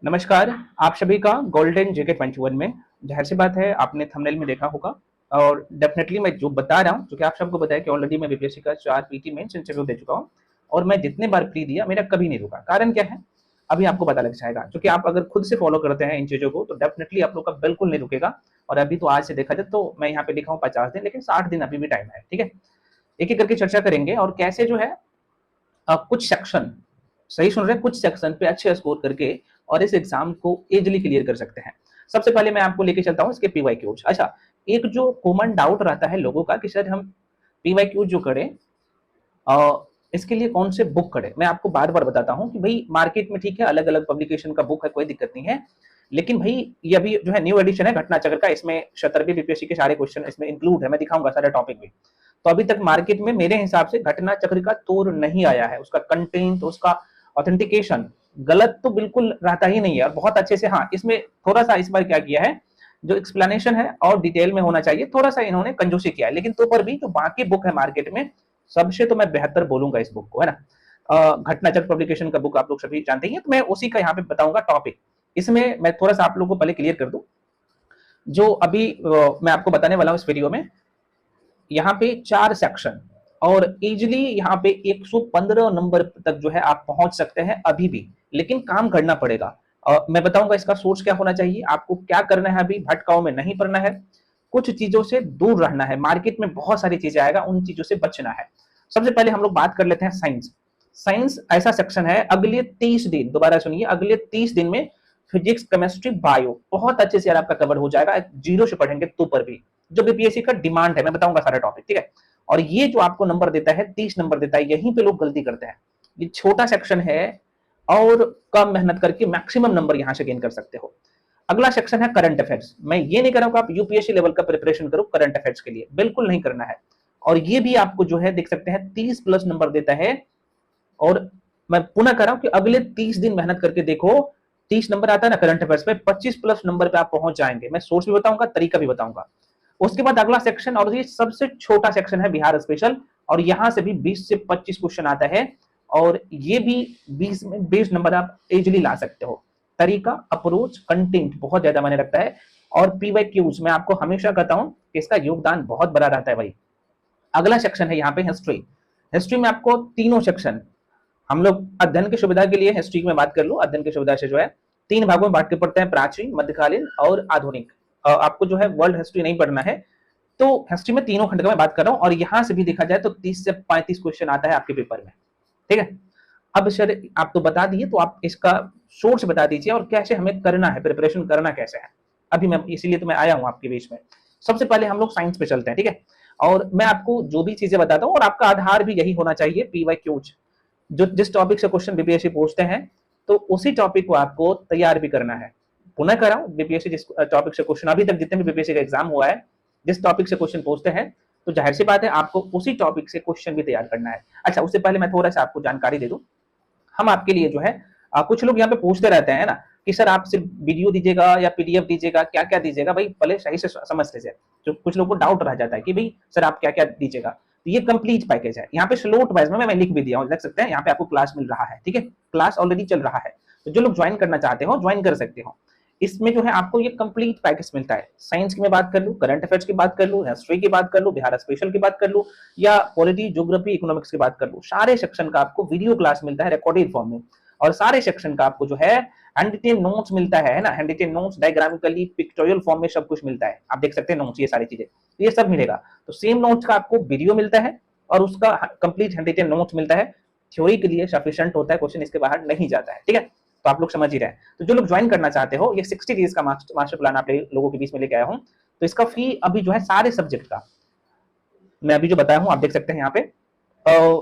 नमस्कार। आप सभी का गोल्डन जेके 21 में जाहिर सी बात है आपने थंबनेल में देखा होगा और डेफिनेटली मैं जो बता रहा हूँ क्योंकि आप सबको पता है कि ऑलरेडी मैं बीपीएससी का 4 पीटी मेंस इंटरव्यू दे चुका हूँ और मैं जितने बार प्री दिया मेरा कभी नहीं रुका। कारण क्या है अभी आपको पता लग जाएगा, क्योंकि आप अगर खुद से फॉलो करते हैं इन चीजों को तो डेफिनेटली आप लोग का बिल्कुल नहीं रुकेगा। और अभी तो आज से देखा जाए तो मैं यहाँ पे लिखा हूँ 50 दिन, लेकिन 60 दिन अभी भी टाइम है। ठीक है, एक एक करके चर्चा करेंगे और कैसे जो है कुछ सेक्शन, सही सुन रहे हैं, कुछ सेक्शन पे अच्छे स्कोर करके और इस एग्जाम को इजीली क्लियर कर सकते हैं। सबसे पहले मैं आपको लेके चलता हूँ इसके पीवाईक्यूज। अच्छा, एक जो कॉमन डाउट रहता है लोगों का कि सर हम पीवाईक्यूज जो करें इसके लिए कौन से बुक करें। मैं आपको बार बार बताता हूँ कि भाई मार्केट में ठीक है अलग अलग पब्लिकेशन का बुक है, कोई दिक्कत नहीं है, लेकिन भाई ये अभी जो है न्यू एडिशन है घटना चक्र का, इसमें 77वीं बीपीएससी के सारे क्वेश्चन इसमें इंक्लूड है, मैं दिखाऊंगा सारे टॉपिक भी। तो अभी तक मार्केट में मेरे हिसाब से घटना चक्र का तोड़ नहीं आया है, उसका कंटेंट, उसका ऑथेंटिकेशन गलत तो बिल्कुल रहता ही नहीं है और बहुत अच्छे से। हाँ, इसमें थोड़ा सा इस बार क्या किया है, जो एक्सप्लेनेशन है और डिटेल में होना चाहिए, थोड़ा सा इन्होंने कंजूसी किया है, लेकिन तो पर भी जो बाकी बुक है मार्केट में सबसे तो मैं बेहतर बोलूंगा इस बुक को, है ना। घटना चक्र पब्लिकेशन का बुक आप लोग सभी जानते ही हैं, तो मैं उसी का यहाँ पे बताऊंगा टॉपिक। इसमें मैं थोड़ा सा आप लोगों को पहले क्लियर कर दूं जो अभी मैं आपको बताने वाला हूं इस वीडियो में। यहाँ पे 4 सेक्शन और इजिली यहाँ पे 115 नंबर तक जो है आप पहुंच सकते हैं अभी भी, लेकिन काम करना पड़ेगा। मैं बताऊंगा इसका सोर्स क्या होना चाहिए, आपको क्या करना है, अभी भटकाव में नहीं पड़ना है, कुछ चीजों से दूर रहना है। मार्केट में बहुत सारी चीजें आएगा, उन चीजों से बचना है। सबसे पहले हम लोग बात कर लेते हैं साइंस। साइंस ऐसा सेक्शन है, अगले 30 दिन, दोबारा सुनिए, अगले 30 दिन में फिजिक्स, केमिस्ट्री, बायो बहुत अच्छे से यार आपका कवर हो जाएगा, जीरो से पढ़ेंगे तो पर भी। जो बीपीएससी का डिमांड है, मैं बताऊंगा सारे टॉपिक, ठीक है। और ये जो आपको नंबर देता है 30 नंबर देता है, यहीं पे लोग गलती करते हैं। ये छोटा सेक्शन है और कम मेहनत करके मैक्सिमम नंबर यहां से गेन कर सकते हो। अगला सेक्शन है करंट अफेयर्स। मैं ये नहीं कर रहा हूं कि आप यूपीएससी लेवल का प्रिपरेशन करो करंट अफेयर्स के लिए, बिल्कुल नहीं करना है। और ये भी आपको जो है देख सकते हैं 30 प्लस नंबर देता है। और मैं पुनः कर रहा हूं कि अगले 30 दिन मेहनत करके देखो, 30 नंबर आता है ना करंट अफेयर्स में, 25 प्लस नंबर पे आप पहुंच जाएंगे। मैं सोर्स भी बताऊंगा, तरीका भी बताऊंगा। उसके बाद अगला सेक्शन, और ये सबसे छोटा सेक्शन है, बिहार स्पेशल, और यहां से भी 20 से 25 क्वेश्चन आता है और ये भी 20 में 20 नंबर आप इजिली ला सकते हो। तरीका, अप्रोच, कंटेंट बहुत ज्यादा मायने रखता है। और पीवाईक्यूज मैं आपको हमेशा कहता हूं कि इसका योगदान बहुत बड़ा रहता है भाई। अगला सेक्शन है यहाँ पे हिस्ट्री। हिस्ट्री में आपको तीनों सेक्शन, हम लोग अध्ययन की सुविधा के लिए हिस्ट्री में बात कर लो, अध्ययन की सुविधा से जो है 3 भागों में बांट के पढ़ते हैं, प्राचीन, मध्यकालीन और आधुनिक। आपको जो है वर्ल्ड हिस्ट्री नहीं पढ़ना है, तो हिस्ट्री में तीनों खंड का मैं बात कर रहा हूं और यहां से भी देखा जाए तो 30 से 35 क्वेश्चन आता है आपके पेपर में, ठीक है। अब सर आप तो बता दिए, तो आप इसका सोर्स बता दीजिए और कैसे हमें करना है, प्रिपरेशन करना कैसे है। अभी मैं इसीलिए तो मैं आया हूं आपके बीच में। सबसे पहले हम लोग साइंस पे चलते हैं, ठीक है। और मैं आपको जो भी चीजें बताता हूँ और आपका आधार भी यही होना चाहिए, पीवाईक्यूज। जो जिस टॉपिक से क्वेश्चन बीपीएससी पूछते हैं तो उसी टॉपिक को आपको तैयार भी करना है। पुनः कर रहा हूं, बीपीएससी जिस टॉपिक से क्वेश्चन, अभी तक जितने भी बीपीएससी का एग्जाम हुआ है, जिस टॉपिक से क्वेश्चन पूछते हैं तो जाहिर सी बात है आपको उसी टॉपिक से क्वेश्चन भी तैयार करना है। अच्छा, उससे पहले मैं थोड़ा सा आपको जानकारी दे दूं। हम आपके लिए जो है कुछ लोग यहाँ पे पूछते रहते हैं ना कि सर आप सिर्फ वीडियो दीजिएगा या पीडीएफ दीजिएगा, क्या क्या दीजिएगा। भाई पहले सही से समझ लीजिए, जो कुछ लोगों को डाउट रह जाता है कि भाई सर आप क्या क्या दीजिएगा। तो ये कंप्लीट पैकेज है, यहाँ पे स्लॉट वाइज में मैं लिख भी दिया हूँ, देख सकते हैं यहाँ पे आपको क्लास मिल रहा है, ठीक है। क्लास ऑलरेडी चल रहा है, तो जो लोग ज्वाइन करना चाहते हो ज्वाइन कर सकते हो। इसमें जो है आपको ये कंप्लीट पैकेज मिलता है। साइंस की मैं बात कर लूँ, करंट अफेयर्स की बात कर लूँ, हिस्ट्री की बात कर लूँ, बिहार स्पेशल की बात कर लूँ, या पॉलिटी, ज्योग्राफी, इकोनॉमिक्स की बात कर लूँ, सारे सेक्शन का आपको वीडियो क्लास मिलता है रिकॉर्डेड फॉर्म में। और सारे सेक्शन का आपको जो है हैंडरिटन नोट्स मिलता है ना, हैंडरिटन नोट्स डायग्रामिकली पिक्टोरियल फॉर्म में सब कुछ मिलता है, आप देख सकते हैं नोट्स, ये सारी चीजें, तो ये सब मिलेगा। तो सेम नोट्स का आपको वीडियो मिलता है और उसका कंप्लीट हैंडरिटन नोट्स मिलता है। थ्योरी के लिए सफिशिएंट होता है, क्वेश्चन इसके बाहर नहीं जाता है, ठीक है। तो आप लोग समझ ही रहे हैं। तो जो लोग ज्वाइन करना चाहते हो, ये 60 डेज का मास्टर प्लान आप लोगों के बीच में लेके आया हूं। तो इसका फी अभी जो है सारे सब्जेक्ट का मैं अभी जो बताया हूं, आप देख सकते हैं यहाँ पे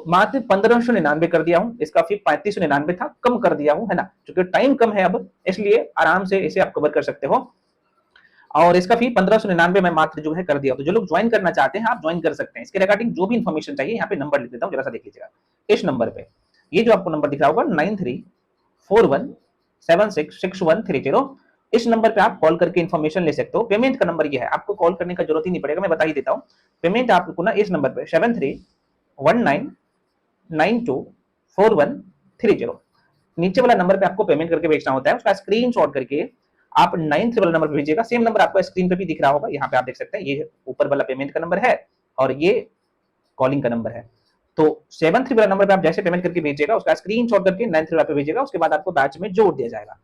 मात्र 1599 कर दिया हूं। इसका फी 3599 था, कम कर दिया हूं, है ना, क्योंकि टाइम कम है अब, इसलिए आराम से इसे आप कवर कर सकते हो। और इसका फी 1599 में मात्र जो है कर दिया। तो जो लोग ज्वाइन करना चाहते हैं आप ज्वाइन कर सकते हैं। इसके रिगार्डिंग जो भी इन्फॉर्मेशन चाहिए यहाँ पे नंबर लिख देता हूँ, जरा सा देख लीजिएगा। इस नंबर पे, ये जो आपको नंबर दिख रहा होगा 9341766130, इस नंबर पे आप कॉल करके इन्फॉर्मेशन ले सकते हो। पेमेंट का नंबर ये है, आपको कॉल करने का जरूरत ही नहीं पड़ेगा, मैं बता ही देता हूँ। पेमेंट आपको ना इस नंबर पे 7319924130, नीचे वाला नंबर पे आपको पेमेंट करके भेजना होता है, उसका स्क्रीनशॉट करके आप 9 वाला नंबर पे भेजिएगा। सेम नंबर आपको स्क्रीन पे भी दिख रहा होगा, यहाँ पे आप देख सकते हैं, ये ऊपर वाला पेमेंट का नंबर है और ये कॉलिंग का नंबर है। तो 7 वाला नंबर पे आप जैसे पेमेंट करके भेजिएगा, उसका स्क्रीनशॉट करके 9 वाला पे भेजिएगा, उसके बाद आपको बैच में जोड़ दिया जाएगा।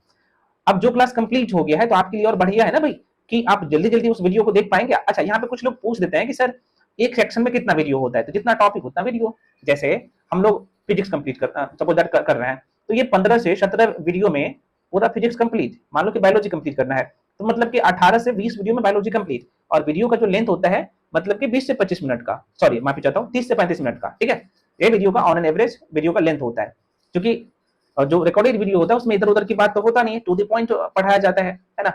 अब जो क्लास कंप्लीट हो गया है तो आपके लिए और बढ़िया है ना भाई, कि आप जल्दी जल्दी उस वीडियो को देख पाएंगे। अच्छा, यहाँ पे कुछ लोग पूछ देते हैं कि सर एक सेक्शन में कितना वीडियो होता है, तो जितना टॉपिक उतना वीडियो। जैसे हम लोग फिजिक्स कंप्लीट सपोज दैट कर रहे हैं, तो ये 15 से 17 वीडियो में पूरा फिजिक्स कंप्लीट, मान लो कि बायोलॉजी कंप्लीट करना है, तो मतलब कि 18 से 20 वीडियो में बायोलॉजी कंप्लीट। और वीडियो का जो लेंथ होता है मतलब कि 20 से 25 मिनट का, सॉरी माफी चाहता हूँ, 30 से 35 मिनट का, ठीक है। ये वीडियो का ऑन एन एवरेज वीडियो का लेंथ होता है, क्योंकि जो रिकॉर्डेड वीडियो होता है उसमें इधर उधर की बात तो होता नहीं है, टू द पॉइंट पढ़ाया जाता है ना।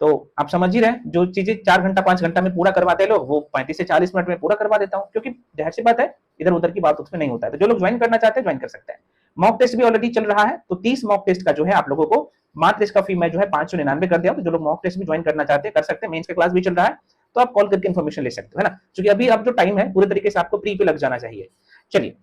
तो आप समझ ही रहे हैं, जो चीजें 4 घंटा 5 घंटा में पूरा करवाते हैं लोग, वो 35 से 40 मिनट में पूरा करवा देता हूँ, क्योंकि जाहिर सी बात है इधर उधर की बात उसमें नहीं होता है। तो जो लोग ज्वाइन करना चाहते हैं ज्वाइन कर सकते हैं। मॉक टेस्ट भी ऑलरेडी चल रहा है, तो 30 मॉक टेस्ट का जो है आप लोगों को मात्र इसका फी मैं जो है 599 कर दिया। तो जो लोग मॉक टेस्ट भी ज्वाइन करना चाहते हैं कर सकते हैं, मेंस का क्लास भी चल रहा है, तो आप कॉल करके इन्फॉर्मेशन ले सकते हो, है ना। क्योंकि अभी अब जो टाइम है पूरे तरीके से आपको प्री पे लग जाना चाहिए। चलिए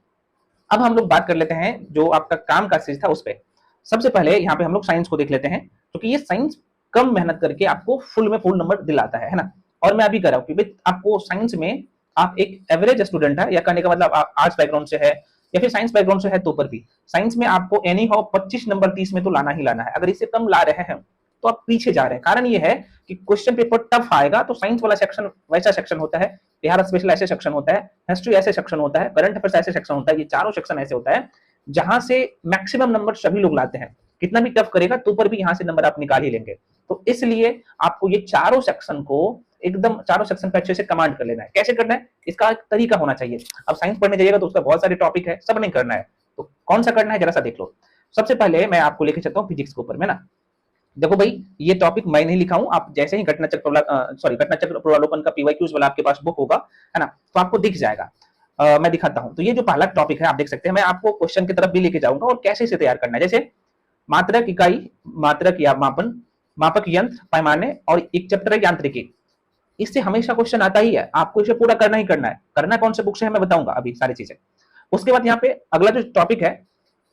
अब हम लोग बात कर लेते हैं जो आपका काम का चीज था उस पर। सबसे पहले यहाँ पे हम लोग साइंस को देख लेते हैं, क्योंकि ये साइंस कम मेहनत करके आपको फुल में फुल नंबर दिलाता है ना। और मैं अभी कर रहा हूँ कि आपको साइंस में आप एक एवरेज स्टूडेंट है, या कहने का मतलब आप आर्ट्स बैकग्राउंड से है या फिर साइंस बैकग्राउंड से है, तो ऊपर भी साइंस में आपको एनी हाउ 25 नंबर 30 में तो लाना ही लाना है। अगर इससे कम ला रहे हैं तो आप पीछे जा रहे हैं। कारण ये है कि क्वेश्चन पेपर टफ आएगा, तो साइंस वाला सेक्शन वैसा सेक्शन होता है, बिहार स्पेशल ऐसे सेक्शन होता है, हिस्ट्री ऐसे सेक्शन होता है, करंट अफेयर्स ऐसे सेक्शन होता है। ये चारों सेक्शन ऐसे होता है जहां से मैक्सिमम नंबर सभी लोग लाते हैं। कितना भी टफ करेगा तो ऊपर भी यहाँ से नंबर आप निकाल ही लेंगे। तो इसलिए आपको ये चारों सेक्शन को एकदम चारों सेक्शन पे अच्छे से कमांड कर लेना है। कैसे करना है, इसका एक तरीका होना चाहिए। अब साइंस पढ़ने जाइएगा तो उसका बहुत सारे टॉपिक है, सब नहीं करना है, तो कौन सा करना है जरा सा देख लो। सबसे पहले मैं आपको लेके चलता हूँ फिजिक्स के ऊपर में ना। देखो भाई, ये टॉपिक मैं नहीं लिखा हूं, आप जैसे ही घटना चक्र प्रवालोपन का पीवाईक्यूज वाला आपके पास बुक होगा, है ना, तो आपको दिख जाएगा। मैं दिखाता हूं। तो ये जो पहला टॉपिक है आप देख सकते हैं, मैं आपको क्वेश्चन की तरफ भी लेके जाऊंगा और कैसे इसे तैयार करना है। जैसे मात्रक इकाई, मात्रक या मापन, मापक यंत्र, पैमाने, और एक चैप्टर है यांत्रिकी। इससे हमेशा क्वेश्चन आता ही है, आपको इसे पूरा करना ही करना है। करना कौन से बुक से है मैं बताऊंगा अभी सारी चीजें। उसके बाद यहाँ पे अगला जो टॉपिक है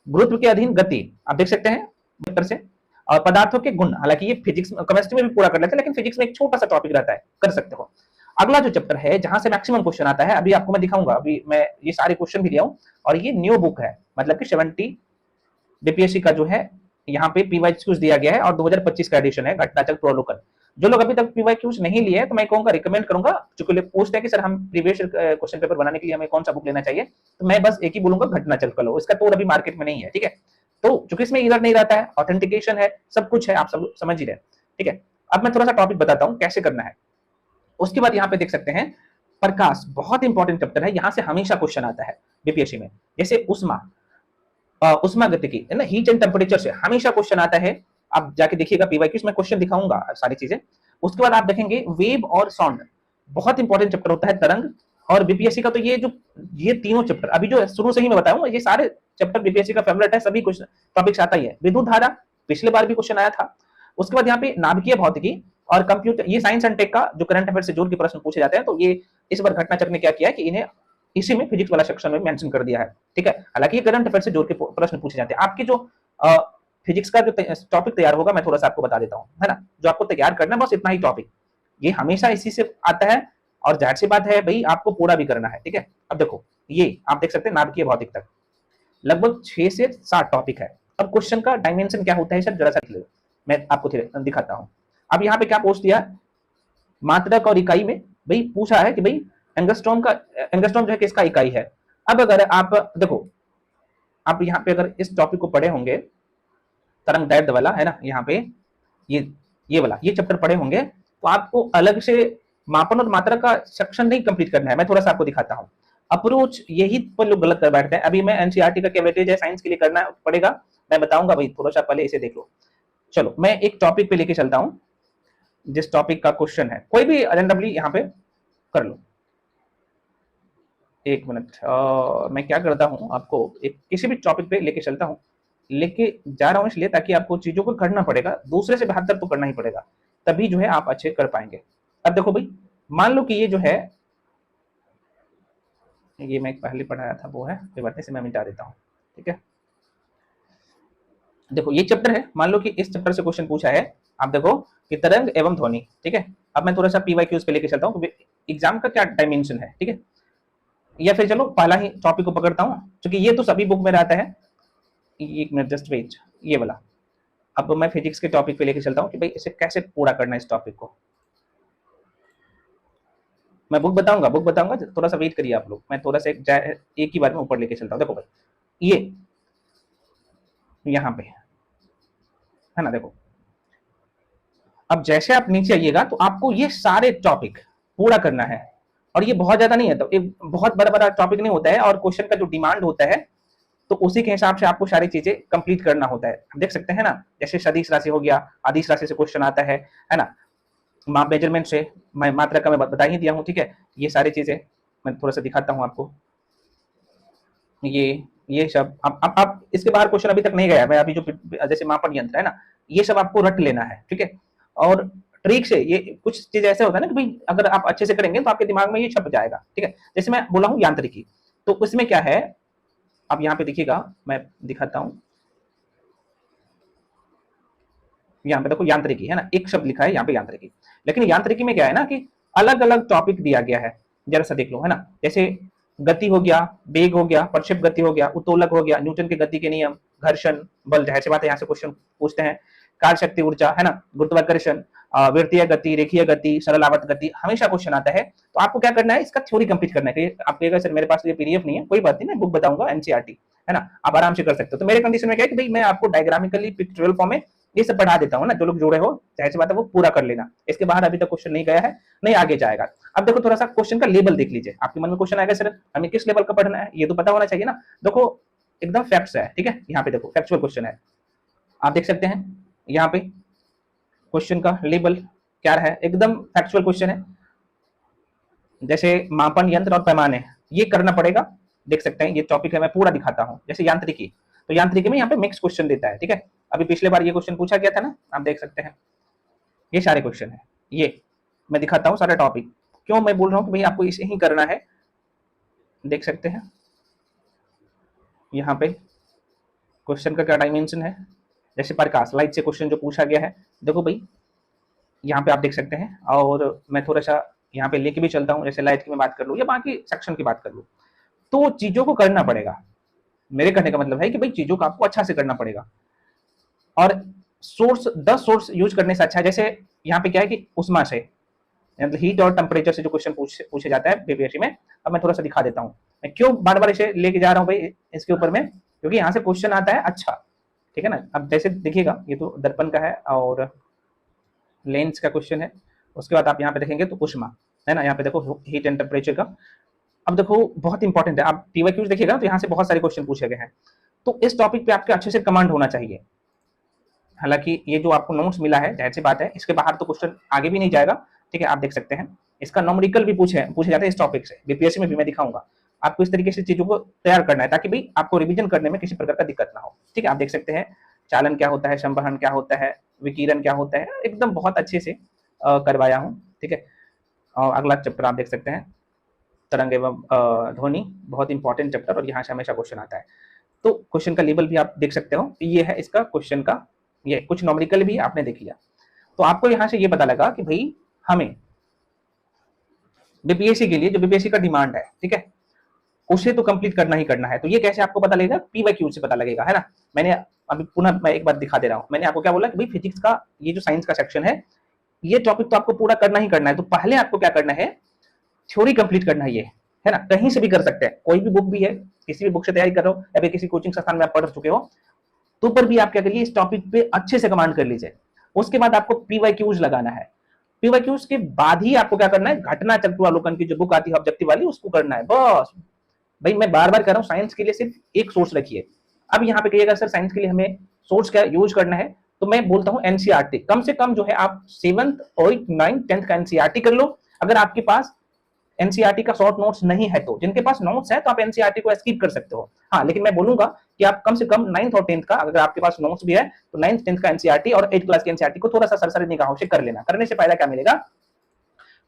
गुरुत्व के अधीन गति, आप देख सकते हैं चैप्टर से। और पदार्थों के गुण, हालांकि ये फिजिक्स केमिस्ट्री में भी पूरा कर लेते हैं, लेकिन फिजिक्स में एक छोटा सा टॉपिक रहता है, कर सकते हो। अगला जो चैप्टर है जहां से मैक्सिमम क्वेश्चन आता है, अभी आपको मैं दिखाऊंगा, अभी मैं ये सारे क्वेश्चन भी लिया हूं, और ये न्यू बुक है, मतलब कि 70 बीपीएससी का जो है यहाँ पे पीवाईक्यूज दिया गया है, और 2025 का एडिशन है घटनाचक्र प्रवलोकन। जो लोग अभी तक पीवाईक्यूज नहीं लिए तो मैं कहूंगा रिकमेंड करूंगा, चूंकि लोग पूछते हैं कि सर हम प्रीवियस क्वेश्चन पेपर बनाने के लिए हमें कौन सा बुक लेना चाहिए, तो मैं बस एक ही बोलूंगा घटनाचक्र का लो, इसका तो अभी मार्केट में नहीं है, ठीक है। तो चूंकि इसमें इधर नहीं रहता है, ऑथेंटिकेशन है, सब कुछ है, आप सब समझ ही रहे, ठीक है। अब मैं थोड़ा सा टॉपिक बताता हूँ कैसे करना है। उसके बाद यहाँ पे देख सकते हैं प्रकाश, बहुत इंपॉर्टेंट चैप्टर है, यहाँ से हमेशा क्वेश्चन आता है बीपीएससी में। जैसे उष्मा गतिकी है ना, हीट एंड टेम्परेचर से हमेशा क्वेश्चन आता है। आप जाके देखिएगा पीवाईक्यूज में क्वेश्चन दिखाऊंगा सारी चीजें। उसके बाद आप देखेंगे वेव और साउंड, बहुत इंपॉर्टेंट चैप्टर होता है, तरंग। और बीपीएससी का तो ये तीनों चैप्टर अभी जो शुरू से ही मैं बताऊंगा, ये सारे चैप्टर बीपीएससी का फेवरेट है, सभी क्वेश्चन टॉपिक्स आता ही है। विद्युत धारा पिछले बार भी क्वेश्चन आया था। उसके बाद यहाँ पे नाभिकीय भौतिकी और कंप्यूटर, ये साइंस एंड टेक का जो करंट अफेयर से जोड़ के प्रश्न पूछे जाते हैं। तो ये इस बार घटनाचक्र ने क्या किया है कि इन्हें इसी में फिजिक्स वाला सेक्शन में मेंशन कर दिया है, ठीक है। हालांकि ये करंट अफेयर से जोड़ के प्रश्न पूछे जाते हैं। आपके जो फिजिक्स का जो टॉपिक तैयार होगा मैं थोड़ा सा आपको बता देता हूँ, है ना, जो आपको तैयार करना है बस इतना ही टॉपिक, ये हमेशा इसी से आता है, और जाहिर सी बात है भाई आपको पूरा भी करना है, ठीक है। अब देखो ये आप देख सकते हैं नाभिकीय भौतिक तक लगभग 6 से 7 टॉपिक है। अब क्वेश्चन का डायमेंशन क्या होता है सर, जरा सा मैं आपको दिखाता हूँ। अब यहाँ पे क्या पूछ दिया, मात्रक और इकाई में भाई पूछा है कि भाई एंगस्ट्रॉम जो है किसका इकाई है। अब अगर आप देखो, आप यहाँ पे अगर इस टॉपिक को पढ़े होंगे, तरंग दैर्ध्य वाला है ना, यहाँ पे ये वाला ये चैप्टर पढ़े होंगे, तो आपको अलग से मापन और मात्रा का सेक्शन नहीं कंप्लीट करना है। मैं थोड़ा सा आपको दिखाता हूँ अप्रोच, यही पर लोग गलत कर बैठते हैं। अभी मैं एनसीईआरटी का क्या वेटेज है साइंस के लिए करना पड़ेगा, मैं बताऊंगा भाई, थोड़ा सा पहले इसे देख लो। चलो मैं एक टॉपिक पे लेके चलता हूँ, जिस टॉपिक का क्वेश्चन है, कोई भी रैंडमली यहाँ पे कर लो। एक मिनट, मैं क्या करता हूँ, आपको एक किसी भी टॉपिक पे लेके चलता हूँ, लेके जा रहा हूँ इसलिए ताकि आपको चीजों को करना पड़ेगा, दूसरे से बेहतर तो करना ही पड़ेगा, तभी जो है आप अच्छे कर पाएंगे। अब देखो भाई, मान लो कि ये जो है, ये मैं पहले पढ़ाया था वो है, फिर से मैं मिटा देता हूँ, ठीक है। देखो ये चैप्टर है, मान लो कि इस चैप्टर से क्वेश्चन पूछा है, आप देखो कि तरंग एवं ध्वनि, ठीक है। अब मैं थोड़ा सा पीवाईक्यूज पे लेके चलता हूँ कि एग्जाम का क्या डायमेंशन है, ठीक है। या फिर चलो पहला ही टॉपिक को पकड़ता हूँ, क्योंकि ये तो सभी बुक में रहता है। एक मिनट जस्ट वेट, ये वाला। अब मैं फिजिक्स के टॉपिक पे लेके चलता हूँ कि भाई इसे कैसे पूरा करना है इस टॉपिक को। मैं बुक बताऊंगा, थोड़ा सा वेट करिए आप लोग। मैं थोड़ा सा एक ही बार में ऊपर लेके चलता हूँ। देखो भाई ये यहाँ पे है ना, देखो अब जैसे आप नीचे आइएगा तो आपको ये सारे टॉपिक पूरा करना है, और ये बहुत ज्यादा नहीं है, तो एक बहुत बड़ा बड़ा टॉपिक नहीं होता है, और क्वेश्चन का जो डिमांड होता है तो उसी के हिसाब से आपको सारी चीजें कंप्लीट करना होता है। आप देख सकते हैं ना, जैसे सदिश राशि हो गया, आदिश राशि से क्वेश्चन आता है ना, माप मेजरमेंट से, मैं मात्रा का मैं बता ही दिया हूँ, ठीक है। ये सारी चीजें मैं थोड़ा सा दिखाता हूँ आपको। ये सब अब इसके बाहर क्वेश्चन अभी तक नहीं गया। मैं अभी जो जैसे मापन यंत्र है ना, ये सब आपको रट लेना है, ठीक है। और ट्रिक से ये कुछ चीज ऐसे होता है ना कि भाई अगर आप अच्छे से करेंगे तो आपके दिमाग में ये छप जाएगा, ठीक है। जैसे मैं बोला हूँ यांत्रिकी, तो उसमें क्या है, अब यहाँ पे देखिएगा, मैं दिखाता हूँ। यहाँ पे देखो यांत्रिकी है ना, एक शब्द लिखा है यहाँ पे यांत्रिकी, लेकिन यांत्रिकी में क्या है ना कि अलग अलग टॉपिक दिया गया है। जरा सा देख लो, है ना। जैसे गति हो गया, वेग हो गया, प्रक्षेप गति हो गया, उत्तोलक हो गया, न्यूटन के गति के नियम, घर्षण बल, जाहिर सी बात है यहाँ से क्वेश्चन पूछते हैं, कार्य शक्ति ऊर्जा, है ना, गुरुत्वाकर्षण, वृत्तीय गति, रेखीय गति, सरल आवर्त गति, हमेशा क्वेश्चन आता है। तो आपको क्या करना है, इसका थ्योरी कंप्लीट करना है। आप कहेगा सर मेरे पास ये पीडीएफ नहीं है, कोई बात नहीं, मैं बुक बताऊंगा एनसीईआरटी, है ना, आप आराम से कर सकते हो। तो मेरे कंडीशन में क्या है कि भाई मैं आपको डायग्रामिकली पिक्चरल फॉर्म में ये सब पढ़ा देता हूँ ना, जो लोग जुड़े हो, जाहिर सी बात है वो पूरा कर लेना। इसके बाहर अभी तक क्वेश्चन नहीं गया है, नहीं आगे जाएगा। अब देखो थोड़ा सा क्वेश्चन का लेवल देख लीजिए, आपके मन में क्वेश्चन आएगा सर हमें किस लेवल का पढ़ना है, ये तो पता होना चाहिए ना। देखो एकदम फैक्ट्स है, ठीक है। यहाँ पे देखो फैक्चुअल क्वेश्चन है, आप देख सकते हैं यहाँ पे क्वेश्चन का लेवल क्या है, एकदम फैक्चुअल क्वेश्चन है। जैसे मापन यंत्र और पैमाने, ये करना पड़ेगा। देख सकते हैं ये टॉपिक है, मैं पूरा दिखाता हूँ। जैसे यांत्रिकी, तो यांत्रिकी में यहाँ पे मिक्स क्वेश्चन देता है, ठीक है। अभी पिछले बार ये क्वेश्चन पूछा गया था ना, आप देख सकते हैं ये सारे क्वेश्चन है। ये मैं दिखाता हूँ सारे टॉपिक, क्यों मैं बोल रहा हूँ कि भाई आपको इसे ही करना है। देख सकते हैं यहाँ पे क्वेश्चन का क्या डायमेंशन है। जैसे प्रकाश लाइट से क्वेश्चन जो पूछा गया है, देखो भाई यहाँ पे आप देख सकते हैं। और मैं थोड़ा सा यहाँ पे लेके भी चलता हूँ, जैसे लाइट की मैं बात कर लूँ या बाकी सेक्शन की बात कर लूँ, तो चीजों को करना पड़ेगा। मेरे कहने का मतलब है कि भाई चीजों को आपको अच्छा से करना पड़ेगा, और सोर्स 10 सोर्स यूज करने से अच्छा है। जैसे यहाँ पे क्या है कि उष्मा से, मतलब हीट और टेम्परेचर से जो क्वेश्चन पूछे जाता है बीपीएससी में। अब मैं थोड़ा सा दिखा देता हूँ, मैं क्यों बार बार इसे लेके जा रहा हूँ भाई इसके ऊपर में, क्योंकि यहाँ से क्वेश्चन आता है अच्छा, ठीक है ना। अब जैसे देखिएगा ये तो दर्पण का है और लेंस का क्वेश्चन है। उसके बाद आप यहाँ पे देखेंगे तो उष्मा, है ना, यहाँ पे देखो हीट एंड टेम्परेचर का। अब देखो बहुत इंपॉर्टेंट है, आप पीवाईक्यूज देखिएगा तो यहाँ से बहुत सारे क्वेश्चन पूछे गए हैं। तो इस टॉपिक पे आपके अच्छे से कमांड होना चाहिए। हालांकि ये जो आपको नोट्स मिला है, जाहिर सी बात है इसके बाहर तो क्वेश्चन आगे भी नहीं जाएगा, ठीक है। आप देख सकते हैं इसका न्यूमेरिकल भी पूछे जाते हैं इस टॉपिक से, बीपीएससी में भी मैं दिखाऊंगा। आपको इस तरीके से चीजों को तैयार करना है ताकि भाई आपको रिवीजन करने में किसी प्रकार का दिक्कत ना हो, ठीक है। आप देख सकते हैं चालन क्या होता है, संवहन क्या होता है, विकिरण क्या होता है, एकदम बहुत अच्छे से करवाया हूँ, ठीक है। और अगला चैप्टर आप देख सकते हैं तरंग एवं ध्वनि, बहुत इंपॉर्टेंट चैप्टर, और यहाँ से हमेशा क्वेश्चन आता है। तो क्वेश्चन का लेवल भी आप देख सकते हो, ये है इसका क्वेश्चन का, ये कुछ नॉमेरिकल भी आपने देख लिया। तो आपको यहाँ से ये पता लगा कि भाई हमें बीपीएससी के लिए जो बीपीएससी का डिमांड है, ठीक है, उसे तो कंप्लीट करना ही करना है। तो ये कैसे आपको पता लगेगा, पीवाईक्यू से पता लगेगा, है ना। मैंने अभी पुनः मैं एक बार दिखा दे रहा हूँ, मैंने आपको क्या बोला कि भाई फिजिक्स का ये जो साइंस का सेक्शन है, ये टॉपिक तो आपको पूरा करना ही करना है। तो पहले आपको क्या करना है, थ्योरी कंप्लीट करना है, ये है ना। कहीं से भी कर सकते हैं, कोई भी बुक भी है, किसी भी बुक से तैयारी कर रहे हो या फिर किसी कोचिंग संस्थान में आप पढ़ चुके हो, तो पर भी आप क्या करिए इस टॉपिक पे अच्छे से कमांड कर लीजिए। उसके बाद आपको पीवाईक्यूज लगाना है। पीवाईक्यूज के बाद ही आपको क्या करना है, घटना चक्रावलोकन की जो बुक आती है ऑब्जेक्टिव वाली, उसको करना है बस। भाई मैं बार बार कह रहा हूँ, साइंस के लिए सिर्फ एक सोर्स रखिए। अब यहाँ पे कहिएगा सर साइंस के लिए हमें सोर्स क्या यूज करना है, तो मैं बोलता हूँ एनसीईआरटी। कम से कम जो है आप 7th, 8th, 9th, 10th का एनसीईआरटी कर लो। अगर आपके पास एनसीईआरटी का शॉर्ट नोट्स नहीं है, तो जिनके पास नोट्स है तो आप एनसीईआरटी को स्किप कर सकते हो। हाँ, लेकिन मैं बोलूंगा कि आप कम से कम 9th और 10th का, अगर आपके पास नोट्स भी है तो 9th, 10th का एनसीईआरटी और 8th क्लास के एनसीईआरटी को थोड़ा सा सरसरी निगाहों से कर लेना। करने से फायदा क्या मिलेगा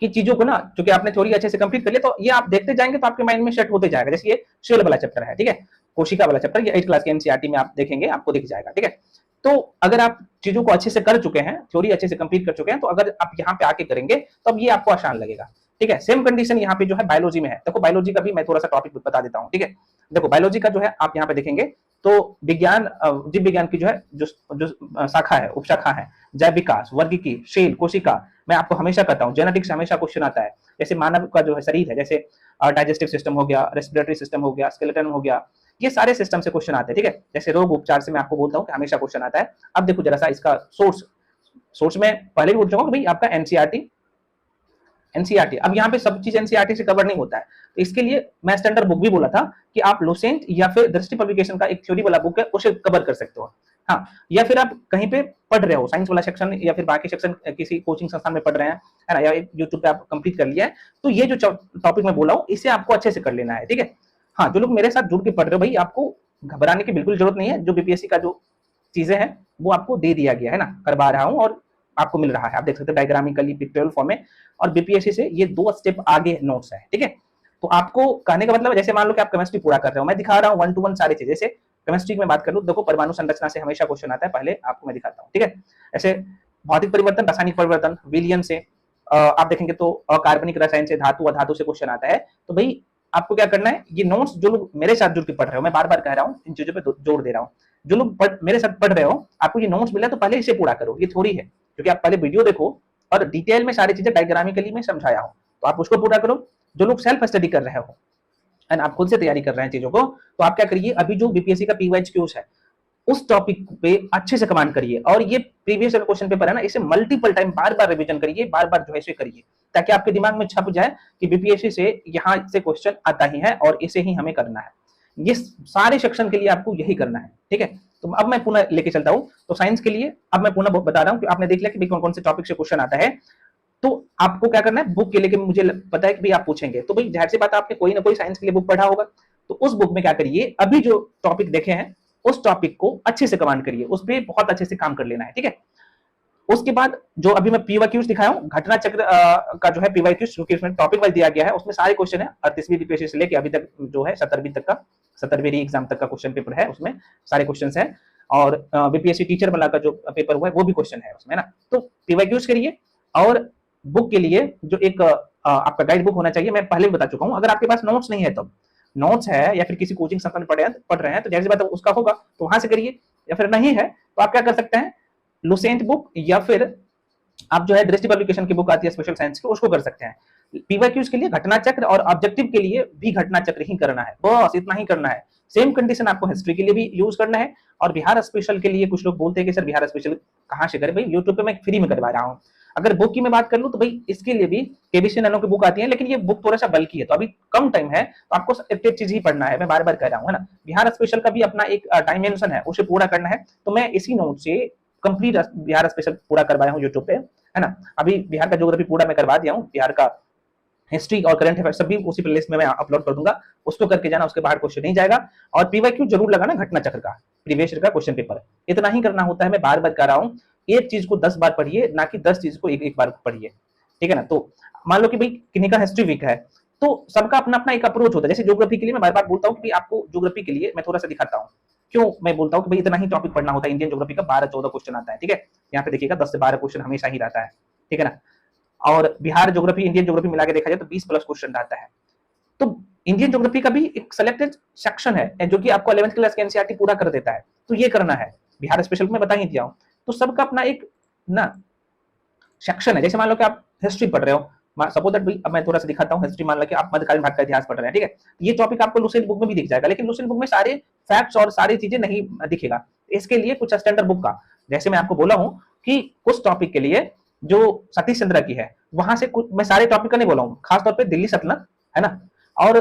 कि चीजों को ना, क्योंकि आपने थ्योरी अच्छे से कंप्लीट कर लिया, तो ये आप देखते जाएंगे तो आपके माइंड में सेट होते जाएगा। जैसे ये शेल वाला चैप्टर है, ठीक है, कोशिका वाला चैप्टर, ये 8th क्लास के एनसीईआरटी में आप देखेंगे, आपको दिख जाएगा, ठीक है। तो अगर आप चीजों को अच्छे से कर चुके हैं, थ्योरी अच्छे से कंप्लीट कर चुके हैं, तो अगर आप यहाँ पे आके करेंगे तो अब ये आपको आसान लगेगा। ठीक है, सेम कंडीशन यहाँ पे जो है बायोलॉजी में है। देखो बायोलॉजी का भी मैं थोड़ा सा टॉपिक बता देता हूँ। ठीक है, देखो बायोलॉजी का जो है आप यहाँ पे देखेंगे तो विज्ञान, जीव विज्ञान की जो है जो जो शाखा है, उपशाखा है, जैव विकास, वर्गीकी, सेल, कोशिका, मैं आपको हमेशा कहता हूँ जेनेटिक्स से हमेशा क्वेश्चन आता है। जैसे मानव का जो है शरीर है, जैसे डाइजेस्टिव सिस्टम हो गया, रेस्पिरेटरी सिस्टम हो गया, स्केलेटन हो गया, ये सारे सिस्टम से क्वेश्चन आते हैं। ठीक है, जैसे रोग उपचार से मैं आपको बोलता हूँ कि हमेशा क्वेश्चन आता है। अब देखो जरा सा इसका सोर्स, सोर्स में पहले भी बोल चुका हूँ भाई आपका एनसीईआरटी, एनसीईआरटी। अब यहाँ पे सब चीज एनसीईआरटी से कवर नहीं होता है, तो इसके लिए मैं स्टैंडर्ड बुक भी बोला था कि आप लुसेंट या फिर दृष्टि पब्लिकेशन का एक थ्योरी वाला बुक है उसे कवर कर सकते हो। हाँ, या फिर आप कहीं पे पढ़ रहे हो साइंस वाला सेक्शन या फिर बाकी सेक्शन किसी कोचिंग संस्थान में पढ़ रहे हैं, है ना, या यूट्यूब पे आप कंप्लीट कर लिया है, तो ये जो टॉपिक मैं बोला हूँ इसे आपको अच्छे से कर लेना है। ठीक है, हाँ, जो लोग मेरे साथ जुड़ के पढ़ रहे हो भाई, आपको घबराने की बिल्कुल जरूरत नहीं है। जो बीपीएससी का जो चीजें हैं वो आपको दे दिया गया है ना, करवा रहा हूँ और आपको मिल रहा है। आप देख सकते हैं डायग्रामिकली, पिक्टोरियल फॉर्म में, और बीपीएससी से ये 2 स्टेप आगे नोट्स है। ठीक है, तो आपको कहने का मतलब जैसे मान लो कि आप केमिस्ट्री पूरा कर रहे हो, मैं दिखा रहा हूँ 1 to 1 सारी चीजें। जैसे केमिस्ट्री की मैं बात कर लूं, देखो परमाणु संरचना से हमेशा क्वेश्चन आता है, पहले आपको मैं दिखाता हूँ। ठीक है, ऐसे भौतिक परिवर्तन, रासायनिक परिवर्तन, विलयन से आप देखेंगे तो अकार्बनिक रसायन से, धातु अधातु से क्वेश्चन आता है। तो भाई आपको क्या करना है, ये नोट्स जो लोग मेरे साथ जुड़ के पढ़ रहे हो, मैं बार बार कह रहा हूँ, इन चीजों पे जोर दे रहा हूँ, जो लोग मेरे साथ पढ़ रहे हो, आपको ये नोट्स मिला तो पहले इसे पूरा करो। ये थोड़ी है क्योंकि आप पहले वीडियो देखो और डिटेल में सारी चीजें डायग्रामिकली में समझाया हूं, तो आप उसको पूरा करो। जो लोग सेल्फ स्टडी कर रहे हो एंड आप खुद से तैयारी कर रहे हैं चीजों को, तो आप क्या करिए, अभी जो बीपीएससी का पीवाईक्यूज है उस टॉपिक पे अच्छे से कमांड करिए, और ये प्रीवियस क्वेश्चन पेपर है ना, इसे मल्टीपल टाइम बार बार रिवीजन करिए, बार बार जो है इसे करिए, ताकि आपके दिमाग में छप जाए कि बीपीएससी से यहाँ से क्वेश्चन आता ही है और इसे ही हमें करना है। ये सारे सेक्शन के लिए आपको यही करना है। ठीक है, तो अब मैं पुनः लेके चलता हूँ। तो साइंस के लिए अब मैं पुनः बता रहा हूँ कि आपने देख लिया कि कौन कौन से टॉपिक से क्वेश्चन आता है, तो आपको क्या करना है, बुक के लिए मुझे पता है कि भाई आप पूछेंगे, तो भाई जाहिर सी बात आपने कोई ना कोई साइंस के लिए बुक पढ़ा होगा, तो उस बुक में क्या करिए, अभी जो टॉपिक देखे हैं उस टॉपिक को अच्छे से कमांड करिए, उस पर बहुत अच्छे से काम कर लेना है। ठीक है, उसके बाद जो अभी मैं पीवाईक्यूज दिखाया हूं, घटना चक्र का जो है पीवाईक्यूज, क्योंकि उसमें टॉपिक वाइज दिया गया है, उसमें सारे क्वेश्चन है 38वीं बीपीएससी से लेके अभी तक जो है 17वीं तक का, 17वीं एग्जाम तक का क्वेश्चन पेपर है, उसमें सारे क्वेश्चन है। और बीपीएससी टीचर वाला का जो पेपर हुआ है वो भी क्वेश्चन है उसमें ना। तो पीवाईक्यूज करिए, और बुक के लिए जो एक आपका गाइड बुक होना चाहिए, मैं पहले भी बता चुका हूं। अगर आपके पास नोट्स नहीं है, तब नोट्स है या फिर किसी कोचिंग संस्थान में पढ़ रहे हैं तो जैसी बात उसका होगा तो वहां से करिए, या फिर नहीं है तो आप क्या कर सकते हैं, लुसेंट बुक या फिर आप जो है दृष्टि पब्लिकेशन की बुक आती है स्पेशल साइंस की, उसको कर सकते हैं। पीवाईक्यूज के लिए घटना चक्र और ऑब्जेक्टिव के लिए भी घटना चक्र ही करना है, बस इतना ही करना है। सेम कंडीशन आपको हिस्ट्री के लिए भी यूज करना है। और बिहार स्पेशल के लिए कुछ लोग बोलते हैं कि सर बिहार स्पेशल कहाँ से करें, भाई यूट्यूब पे मैं फ्री में करवा रहा हूँ। अगर बुक की मैं बात कर लूं तो भाई इसके लिए भी केबीसी नैनो की बुक आती है, लेकिन ये बुक थोड़ा सा बल्कि है, तो अभी कम टाइम है, तो आपको एक चीज ही पढ़ना है, मैं बार बार कह रहा हूँ, है ना। बिहार स्पेशल का भी अपना एक डायमेंशन है, उसे पूरा करना है, तो मैं इसी नोट से कंप्लीट बिहार स्पेशल पूरा करवाया हूँ यूट्यूब पे, है ना। अभी बिहार का ज्योग्राफी पूरा मैं करवा दिया हूँ, बिहार का हिस्ट्री और करंट अफेयर्स सभी उसी प्लेलिस्ट में मैं अपलोड कर दूंगा, उसको करके जाना, उसके बाहर क्वेश्चन नहीं जाएगा। और पीवाईक्यू जरूर लगाना घटना चक्र का, प्रीवियस ईयर का क्वेश्चन पेपर, इतना ही करना होता है। मैं बार बार कह रहा हूँ, एक चीज को 10 बार पढ़िए, ना कि 10 चीज को एक बार पढ़िए, ठीक है ना। तो मान लो कि भाई किन्हीं का हिस्ट्री वीक है, तो सबका अपना अपना एक अप्रोच होता है। जैसे ज्योग्राफी के लिए मैं बार बार बोलता हूँ कि आपको ज्योग्राफी के लिए मैं थोड़ा सा दिखाता हूँ, क्यों मैं बोलता हूँ कि भाई इतना ही टॉपिक पढ़ना होता है। इंडियन ज्योग्राफी का 12-14 क्वेश्चन आता है, ठीक है, यहाँ पे देखिएगा 10 से 12 क्वेश्चन हमेशा ही रहता है, ठीक है ना। और बिहार ज्योग्राफी इंडियन ज्योग्राफी मिला के देखा जाए तो 20+ क्वेश्चन रहता है। तो इंडियन ज्योग्राफी का भी एक सिलेक्टेड सेक्शन है जो कि आपको 11th क्लास के एनसीईआरटी पूरा कर देता है, तो ये करना है। बिहार स्पेशल में बता ही दिया हूं, तो सबका अपना एक ना सेक्शन है। जैसे मान लो कि आप हिस्ट्री पढ़ रहे हो, सपोज दैट भाई अब मैं थोड़ा सा दिखाता हूं हिस्ट्री, मान लो कि आप मध्यकालीन भारत का इतिहास पढ़ रहे हैं, ठीक है, ये टॉपिक आपको लुसेंट बुक में भी दिख जाएगा, लेकिन लुसेंट बुक में सारे फैक्ट्स और सारी चीजें नहीं दिखेगा। इसके लिए कुछ स्टैंडर्ड बुक का, जैसे मैं आपको बोला हूं कि कुछ टॉपिक के लिए जो सतीश चंद्र की है, वहां से कुछ मैं सारे टॉपिक का नहीं बोला हूं, खासतौर पर दिल्ली सल्तनत, है ना, और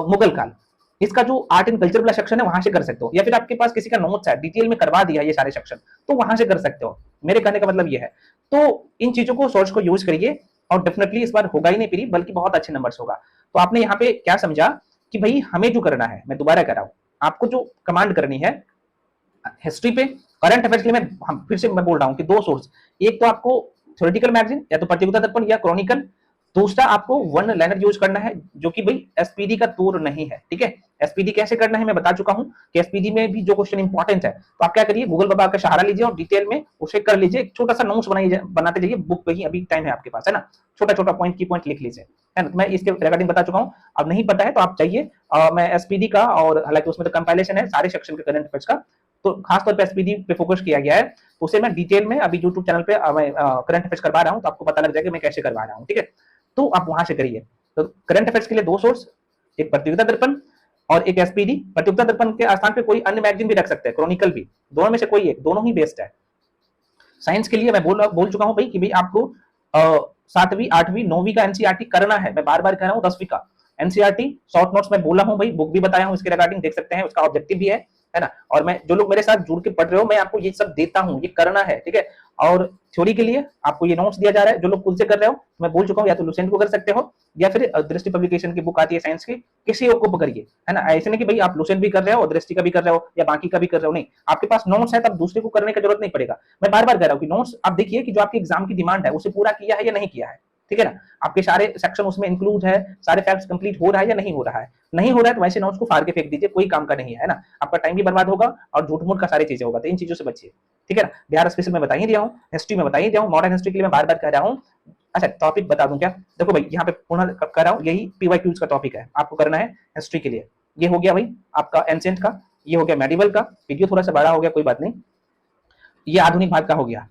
मुगल काल, इसका जो आर्ट एंड कल्चर वाला सेक्शन है वहां से कर सकते हो, या फिर आपके पास किसी का नोट्स है डिटेल में करवा दिया ये सारे सेक्शन, तो वहां से कर सकते हो। मेरे कहने का मतलब ये है। तो इन चीजों को सोर्स को यूज करिए, और डेफिनेटली इस बार होगा ही नहीं फ्री, बल्कि बहुत अच्छे नंबर्स होगा। तो आपने यहाँ पे क्या समझा कि भाई हमें जो करना है, मैं दोबारा कह रहा हूँ, आपको जो कमांड करनी है हिस्ट्री पे, करंट अफेयर्स के लिए मैं फिर से मैं बोल रहा हूँ कि 2 सोर्स, एक तो आपको थ्योरेटिकल मैगजीन या तो प्रतियोगिता दर्पण या क्रॉनिकल, दूसरा आपको वन लाइनर यूज करना है जो कि भाई एसपीडी का तूर नहीं है, ठीक है। एसपीडी कैसे करना है मैं बता चुका हूं कि एसपीडी में भी जो क्वेश्चन इंपॉर्टेंट है तो आप क्या करिए, गूगल बाबा का सहारा लीजिए और डिटेल में उसे कर लीजिए, एक छोटा सा नोट्स बनाते जाइए, बुक पे ही अभी टाइम है आपके पास, है ना, छोटा छोटा पॉइंट की पॉइंट लिख लीजिए, है ना। तो मैं इसके रिगार्डिंग बता चुका हूं, अब नहीं पता है तो आप चाहिए मैं एसपीडी का, और हालांकि उसमें तो कंपाइलेशन है सारे सेक्शन के करंट अफेयर्स का, तो खासतौर पर एसपीडी पे फोकस किया गया है, तो उसे मैं डिटेल में अभी यूट्यूब चैनल पे मैं करंट अफेयर्स करवा रहा हूं, तो आपको पता लग जाएगा मैं कैसे करवा रहा हूं, ठीक है। तो आप वहां से करिए। तो करंट अफेयर्स के लिए दो सोर्स, एक प्रतियोगिता दर्पण और एक एसपीडी। प्रतियोगिता दर्पण के स्थान पे कोई अन्य मैगजीन भी रख सकते हैं, क्रॉनिकल भी, दोनों में से कोई एक, दोनों ही बेस्ट है। साइंस के लिए मैं बोल चुका हूं भाई कि भाई आपको 7वीं 8वीं 9वीं का एनसीईआरटी करना है, मैं बार बार कह रहा हूं 10वीं का एनसीईआरटी शॉर्ट नोट्स में बोला हूं भाई, बुक भी बताया हूं इसके रिगार्डिंग, देख सकते हैं, उसका ऑब्जेक्टिव भी है ना। और मैं जो लोग मेरे साथ जुड़ के पढ़ रहे हो मैं आपको ये सब देता हूं, ये करना है, ठीक है। और थ्योरी के लिए आपको ये नोट्स दिया जा रहा है, जो लोग खुद से कर रहे हो मैं बोल चुका हूं, या तो लुसेंट को कर सकते हो या फिर दृष्टि पब्लिकेशन की बुक आती है साइंस की, किसी एक को पकड़िए, है ना। ऐसे नहीं कि भाई आप लुसेंट भी कर रहे हो और दृष्टि का भी कर रहे हो या बाकी का भी कर रहे हो, नहीं, आपके पास नोट्स है तब दूसरे को करने की जरूरत नहीं पड़ेगा। मैं बार बार कह रहा हूं कि नोट्स आप देखिए कि जो आपकी एग्जाम की डिमांड है उसे पूरा किया है या नहीं किया है, ठीक है ना। आपके सारे सेक्शन उसमें इंक्लूड है, सारे फैक्ट्स कंप्लीट हो रहा है या नहीं हो रहा है, नहीं हो रहा है तो वैसे नोट्स को फाड़ के फेंक दीजिए, कोई काम का नहीं है ना, आपका टाइम भी बर्बाद होगा और झूठ मूठ का सारी चीजें होगा, तो इन चीजों से बचिए, ठीक है ना। बिहार स्पेशल में बता ही दिया हूं, हिस्ट्री में बता ही दिया हूं, मॉडर्न हिस्ट्री के लिए मैं बार बार कह रहा हूं। अच्छा टॉपिक बता दूं क्या, देखो भाई यहाँ पे पुनः कर रहा हूं, यही पीवाईक्यूज का टॉपिक है, आपको करना है हिस्ट्री के लिए। ये हो गया भाई आपका एंशिएंट का, ये हो गया मेडिवल का, वीडियो थोड़ा सा बड़ा हो गया कोई बात नहीं, ये आधुनिक भाग का हो गया,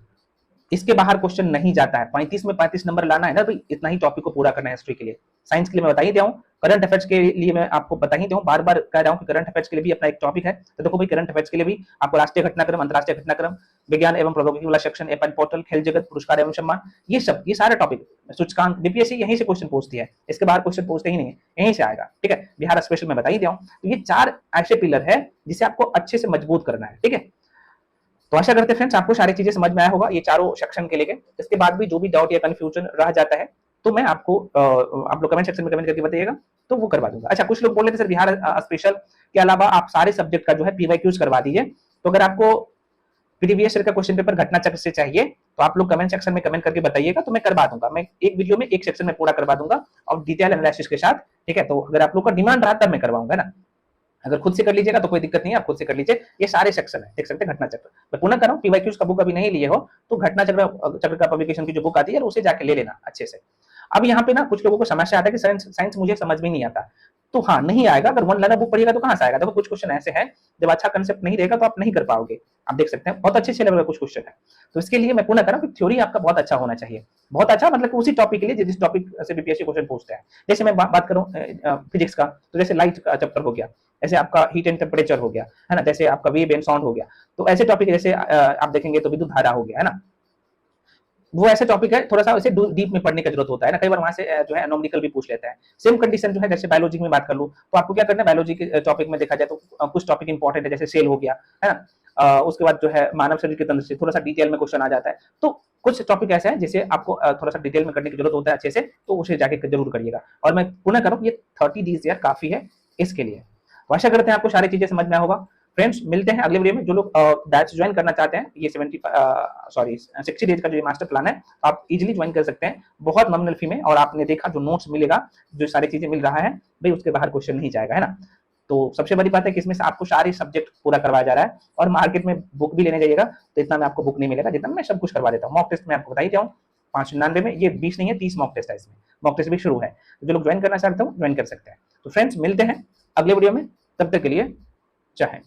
इसके बाहर क्वेश्चन नहीं जाता है, 35 में 35 नंबर लाना है ना भाई, इतना ही टॉपिक को पूरा करना है हिस्ट्री के लिए। साइंस के लिए मैं बता ही दिया हूं, करंट अफेयर्स के लिए मैं आपको बता ही दिया हूं, बार बार कह रहा हूं कि करंट अफेयर्स के लिए भी अपना एक टॉपिक है, तो देखो भाई करंट अफेयर्स के लिए भी आपको राष्ट्रीय घटनाक्रम, अंतरराष्ट्रीय घटनाक्रम, विज्ञान एवं प्रौद्योगिकी वाला सेक्शन, एपन पोर्टल, खेल जगत, पुरस्कार एवं सम्मान, ये सारे टॉपिक, सूचकांक, बीपीएससी यहीं से क्वेश्चन पूछती है, इसके बाहर क्वेश्चन पूछते ही नहीं है, यहीं से आएगा, ठीक है। बिहार स्पेशल में बता ही दिया हूं, तो ये 4 ऐसे पिलर है जिसे आपको अच्छे से मजबूत करना है, ठीक है। तो आशा करते हैं फ्रेंड्स आपको सारी चीजें समझ में आया होगा, ये चारों सेक्शन के लिए। इसके बाद भी जो भी डाउट या कंफ्यूजन रह जाता है तो मैं आपको आप लोग कमेंट सेक्शन में कमेंट करके बताइएगा, तो वो करवा दूंगा। अच्छा कुछ लोग बोल रहे थे सर बिहार स्पेशल के अलावा आप सारे सब्जेक्ट का जो है पीवाईक्यूज करवा दीजिए, तो अगर आपको प्रीवियस ईयर का क्वेश्चन पेपर घटना चक्र से चाहिए तो आप लोग कमेंट सेक्शन में कमेंट करके बताइएगा, तो मैं करवा दूंगा, मैं एक वीडियो में एक सेक्शन में पूरा करवा दूंगा और डिटेल एनालिसिस के साथ, ठीक है। तो अगर आप लोग का डिमांड रहा तब मैं करवाऊंगा ना, अगर खुद से कर लीजिएगा तो कोई दिक्कत नहीं है, आप खुद से कर लीजिए, ये सारे सेक्शन है, देख सकते हैं घटना चक्र। मैं पुनः कर रहा हूं, पीवाईक्यूज का बुक अभी नहीं लिए हो तो घटना चक्र का पब्लिकेशन की जो बुक आती है उसे जाके ले लेना अच्छे से। अब यहाँ पे ना कुछ लोगों को समस्या आता है कि साइंस मुझे समझ में नहीं आता, तो हाँ नहीं आएगा, अगर वन लाइनर बुक पढ़िएगा तो कहां से आएगा। देखो कुछ क्वेश्चन ऐसे हैं जब अच्छा कंसेप्ट नहीं रहेगा तो आप नहीं कर पाओगे, आप देख सकते हैं बहुत अच्छे लेवल का कुछ क्वेश्चन है। तो इसके लिए मैं पुनः कर रहा हूं कि थ्योरी आपका बहुत अच्छा होना चाहिए, बहुत अच्छा मतलब कि उसी टॉपिक के लिए जिस टॉपिक से बीपीएससी क्वेश्चन पूछते हैं। जैसे मैं बात करूं फिजिक्स का, तो जैसे लाइट का चैप्टर हो गया, ऐसे आपका हीट एंड टेम्परेचर हो गया, है ना, जैसे आपका वेव एंड साउंड हो गया, तो ऐसे टॉपिक जैसे आप देखेंगे तो विद्युत धारा हो गया, है ना, वो ऐसे टॉपिक है थोड़ा सा वैसे डीप में पढ़ने की जरूरत होता है ना, कई बार वहां से जो है एनोमेटिकल भी पूछ लेता है। सेम कंडीशन जो है जैसे बायोलॉजी में बात कर लूं तो आपको क्या करना है, बायोलॉजी के टॉपिक में देखा जाए तो कुछ टॉपिक इंपॉर्टेंट है, जैसे सेल हो गया, है ना, उसके बाद जो है मानव शरीर के तंत्र से थोड़ा सा डिटेल में क्वेश्चन आ जाता है, तो कुछ टॉपिक ऐसे हैं जिसे आपको थोड़ा सा डिटेल में करने की जरूरत होता है अच्छे से, तो उसे जाके जरूर करिएगा। और मैं पुनः करूं ये 30 डेज यार काफी है इसके लिए। आशा करते हैं आपको सारी चीजें समझ में आया होगा। फ्रेंड्स मिलते हैं अगले वीडियो में, जो लोग बैच ज्वाइन करना चाहते हैं, ये 60 डेज का जो मास्टर प्लान है आप इजीली ज्वाइन कर सकते हैं, बहुत नॉमिनल फी में, और आपने देखा जो नोट्स मिलेगा, जो सारी चीजें मिल रहा है भाई, उसके बाहर क्वेश्चन नहीं जाएगा, है ना। तो सबसे बड़ी बात है कि इसमें से आपको सारे सब्जेक्ट पूरा करवाया जा रहा है, और मार्केट में बुक भी लेने जाइएगा तो इतना में आपको बुक नहीं मिलेगा जितना मैं सब कुछ करवा देता हूँ। मॉक टेस्ट में आपको बताई जाऊँ 599 में, ये 20 नहीं है 30 मॉक टेस्ट है, इसमें मॉक टेस्ट भी शुरू है, तो जो लोग ज्वाइन करना चाहते हो ज्वाइन कर सकते हैं। तो फ्रेंड्स मिलते हैं अगले वीडियो में, तब तक के लिए जय हिंद।